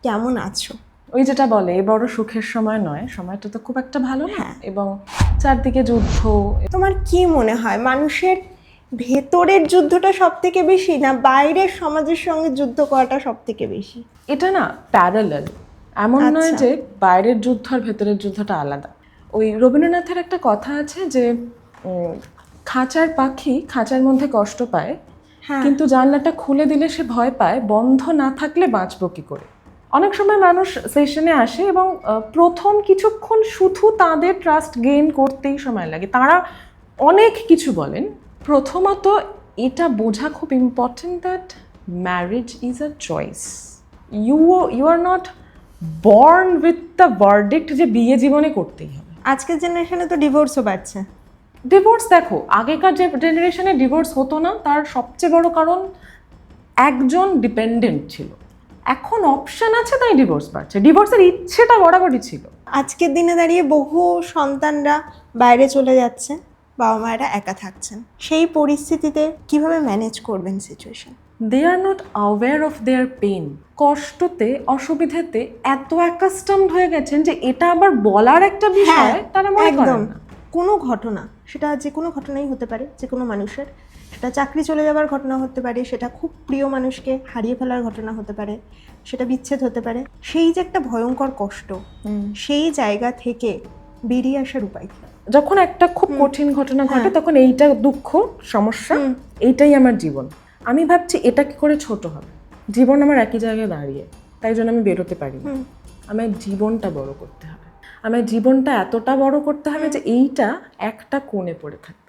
কেমন আছো? ওই যেটা বলে এ বড় সুখের সময় নয়, সময়টা তো খুব একটা ভালো না, এবং চারদিকে যুদ্ধ। তোমার কি মনে হয় মানুষের ভেতরের যুদ্ধটা সব থেকে বেশি, না বাইরের সমাজের সঙ্গে যুদ্ধ করাটা সব থেকে বেশি? এটা না প্যারালাল, এমন নয় আচ্ছা। যে বাইরের যুদ্ধ আর ভেতরের যুদ্ধটা আলাদা। ওই রবীন্দ্রনাথের একটা কথা আছে যে খাঁচার পাখি খাঁচার মধ্যে কষ্ট পায়, হ্যাঁ। কিন্তু জানলাটা খুলে দিলে সে ভয় পায় বন্ধ না থাকলে বাঁচবো কি করে। অনেক সময় মানুষ সেশনে আসে এবং প্রথম কিছুক্ষণ শুধু তাদের ট্রাস্ট গেইন করতেই সময় লাগে। তারা অনেক কিছু বলেন। প্রথমত এটা বোঝা খুব important that marriage is a choice. You are not born with the verdict যে বিয়ে জীবনে করতেই হবে। আজকের জেনারেশনে তো ডিভোর্সও বাড়ছে। ডিভোর্স দেখো, আগেকার যে জেনারেশনে ডিভোর্স হতো না, তার সবচেয়ে বড় কারণ একজন ডিপেন্ডেন্ট ছিল। এখন অপশন আছে তাই ডিভোর্স বাড়ছে, ডিভোর্সের ইচ্ছেটা বরাবরই ছিল। আজকের দিনে দাঁড়িয়ে বহু সন্তানরা বাইরে চলে যাচ্ছে, বাবা মায়েরা একা থাকছেন। সেই পরিস্থিতিতে কিভাবে ম্যানেজ করবেন situation? They are not aware of their pain. কষ্টতে অসুবিধাতে এত অ্যাকাস্টমড হয়ে গেছেন যে এটা আবার বলার একটা বিষয় তারা মনে করেন না। কোনো ঘটনা, সেটা যে কোনো ঘটনাই হতে পারে, যে কোনো মানুষের, সেটা চাকরি চলে যাওয়ার ঘটনা হতে পারে, সেটা খুব প্রিয় মানুষকে হারিয়ে ফেলার ঘটনা হতে পারে, সেটা বিচ্ছেদ হতে পারে। সেই যে একটা ভয়ঙ্কর কষ্ট, সেই জায়গা থেকে বেরিয়ে আসার উপায় কি? যখন একটা খুব কঠিন ঘটনা ঘটে তখন এইটা দুঃখ, সমস্যা, এইটাই আমার জীবন। আমি ভাবছি এটা কি করে ছোট হবে। জীবন আমার একই জায়গায় দাঁড়িয়ে, তাই জন্য আমি বেরোতে পারি না। আমার জীবনটা বড় করতে হবে, আমার জীবনটা এতটা বড় করতে হবে যে এইটা একটা কোণে পড়ে থাকে।